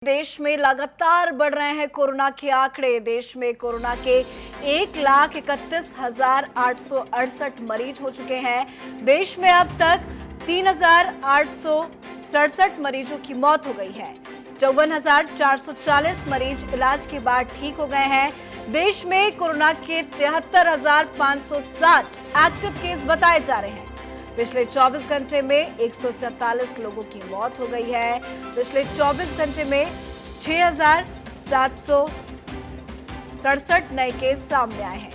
देश में लगातार बढ़ रहे हैं कोरोना के आंकड़े। देश में कोरोना के 1,31,868 मरीज हो चुके हैं। देश में अब तक 3,867 मरीजों की मौत हो गई है। 54,440 मरीज इलाज के बाद ठीक हो गए हैं। देश में कोरोना के 73,560 एक्टिव केस बताए जा रहे हैं। पिछले 24 घंटे में 147 लोगों की मौत हो गई है। पिछले 24 घंटे में 6,767 नए केस सामने आए हैं।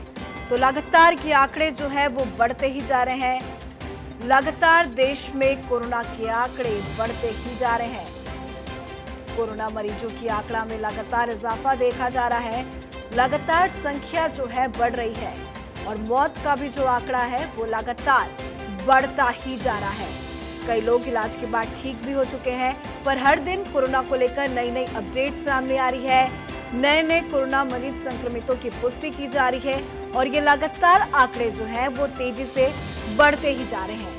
तो लगातार के आंकड़े जो है वो बढ़ते ही जा रहे हैं। लगातार देश में कोरोना के आंकड़े बढ़ते ही जा रहे हैं। कोरोना मरीजों की आंकड़ा में लगातार इजाफा देखा जा रहा है। लगातार संख्या जो है बढ़ रही है और मौत का भी जो आंकड़ा है वो लगातार बढ़ता ही जा रहा है। कई लोग इलाज के बाद ठीक भी हो चुके हैं, पर हर दिन कोरोना को लेकर नई नई अपडेट सामने आ रही है। नए कोरोना मरीज संक्रमितों की पुष्टि की जा रही है और ये लगातार आंकड़े जो हैं वो तेजी से बढ़ते ही जा रहे हैं।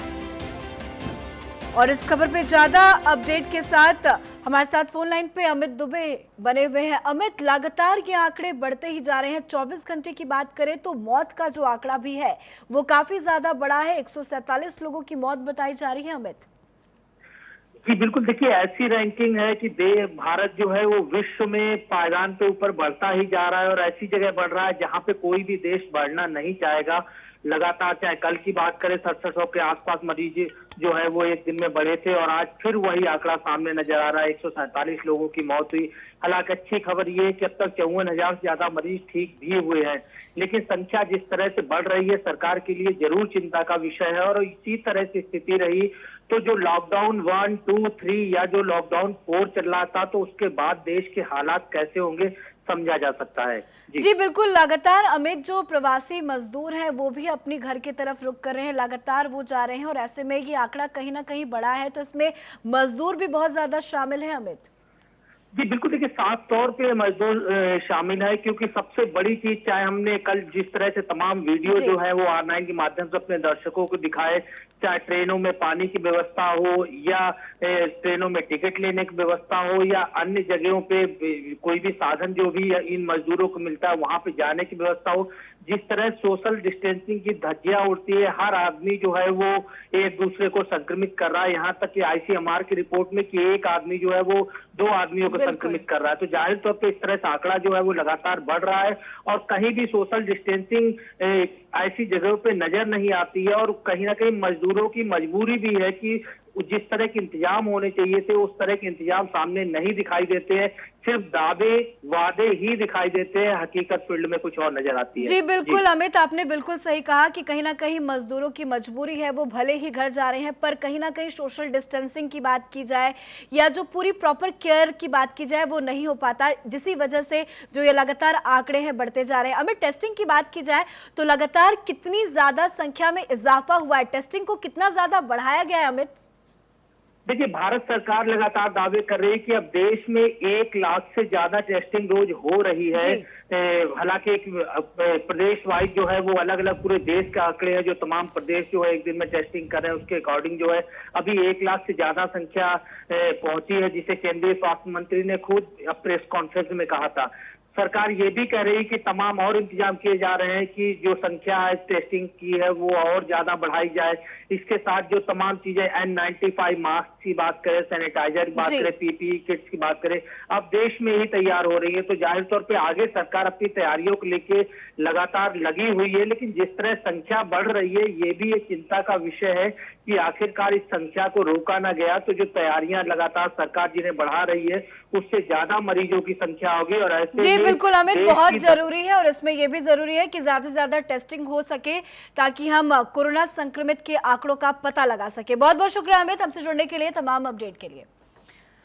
और इस खबर पे ज्यादा अपडेट के साथ हमारे साथ फोन लाइन पे अमित दुबे बने हुए हैं। अमित, लगातार ये आंकड़े बढ़ते ही जा रहे हैं। 24 घंटे की बात करें तो मौत का जो आंकड़ा भी है वो काफी ज्यादा बड़ा है। 147 लोगों की मौत बताई जा रही है। अमित जी बिल्कुल, देखिए ऐसी रैंकिंग है कि भारत जो है वो विश्व में पायदान पे ऊपर बढ़ता ही जा रहा है और ऐसी जगह बढ़ रहा है जहां पे कोई भी देश बढ़ना नहीं चाहेगा। लगातार चाहे कल की बात करें 6700 के आसपास मरीज जो है वो एक दिन में बढ़े थे और आज फिर वही आंकड़ा सामने नजर आ रहा है। 147 लोगों की मौत हुई। हालांकि अच्छी खबर ये है कि अब तक 54,000 से ज्यादा मरीज ठीक भी हुए हैं, लेकिन संख्या जिस तरह से बढ़ रही है सरकार के लिए जरूर चिंता का विषय है। और इसी तरह से स्थिति रही तो जो लॉकडाउन 1, 2, 3 या जो लॉकडाउन 4 चल रहा था तो उसके बाद देश के हालात कैसे होंगे समझा जा सकता है। जी बिल्कुल, लगातार अमित जो प्रवासी मजदूर हैं वो भी अपनी घर की तरफ रुख कर रहे हैं। लगातार वो जा रहे हैं और ऐसे में ये आंकड़ा कहीं ना कहीं बढ़ा है, तो इसमें मजदूर भी बहुत ज्यादा शामिल है। अमित जी बिल्कुल, देखिए साफ तौर पे मजदूर शामिल है, क्योंकि सबसे बड़ी चीज चाहे हमने कल जिस तरह से तमाम वीडियो जो है वो R9 के माध्यम से अपने दर्शकों को दिखाए, चाहे ट्रेनों में पानी की व्यवस्था हो या ट्रेनों में टिकट लेने की व्यवस्था हो या अन्य जगहों पे कोई भी साधन जो भी इन मजदूरों को मिलता है वहां पे जाने की व्यवस्था हो, जिस तरह सोशल डिस्टेंसिंग की धज्जियां उड़ती है, हर आदमी जो है वो एक दूसरे को संक्रमित कर रहा है। यहाँ तक कि ICMR की रिपोर्ट में कि एक आदमी जो है वो 2 आदमियों को संक्रमित कर रहा है। तो जाहिर तौर पे इस तरह से आंकड़ा जो है वो लगातार बढ़ रहा है और कहीं भी सोशल डिस्टेंसिंग ऐसी जगहों पे नजर नहीं आती है। और कहीं ना कहीं मजदूरों की मजबूरी भी है कि जिस तरह के इंतजाम होने चाहिए थे उस तरह के इंतजाम सामने नहीं दिखाई देते हैं, सिर्फ दावे वादे ही दिखाई देते हैं, हकीकत फील्ड में कुछ और नजर आती है। जी बिल्कुल अमित, आपने बिल्कुल सही कहा कि कहीं ना कहीं मजदूरों की मजबूरी है, वो भले ही घर जा रहे हैं पर कहीं ना कहीं सोशल डिस्टेंसिंग की बात की जाए या जो पूरी प्रॉपर केयर की बात की जाए वो नहीं हो पाता, जिसी वजह से जो ये लगातार आंकड़े हैं बढ़ते जा रहे हैं। अमित, टेस्टिंग की बात की जाए तो लगातार कितनी ज्यादा संख्या में इजाफा हुआ है? टेस्टिंग को कितना ज्यादा बढ़ाया गया है? अमित देखिए भारत सरकार लगातार दावे कर रही है कि अब देश में 1 लाख से ज्यादा टेस्टिंग रोज हो रही है। हालांकि एक प्रदेश वाइज जो है वो अलग अलग पूरे देश के आंकड़े हैं, जो तमाम प्रदेश जो है एक दिन में टेस्टिंग कर रहे हैं उसके अकॉर्डिंग जो है अभी 1 लाख से ज्यादा संख्या पहुंची है, जिसे केंद्रीय स्वास्थ्य मंत्री ने खुद प्रेस कॉन्फ्रेंस में कहा था। सरकार ये भी कह रही है कि तमाम और इंतजाम किए जा रहे हैं कि जो संख्या है टेस्टिंग की है वो और ज्यादा बढ़ाई जाए। इसके साथ जो तमाम चीजें N95 मास्क की बात करें, सैनिटाइजर की बात करें, PPE किट्स की बात करें, अब देश में ही तैयार हो रही है। तो जाहिर तौर पे आगे सरकार अपनी तैयारियों को लेके लगातार लगी हुई है, लेकिन जिस तरह संख्या बढ़ रही है ये भी एक चिंता का विषय है कि आखिरकार इस संख्या को रोका ना गया तो जो तैयारियां लगातार सरकार जिन्हें बढ़ा रही है उससे ज्यादा मरीजों की संख्या होगी। और ऐसे बिल्कुल अमित, बहुत जरूरी है और इसमें यह भी जरूरी है कि ज्यादा से ज्यादा टेस्टिंग हो सके ताकि हम कोरोना संक्रमित के आंकड़ों का पता लगा सके। बहुत बहुत शुक्रिया अमित, हमसे जुड़ने के लिए, तमाम अपडेट के लिए।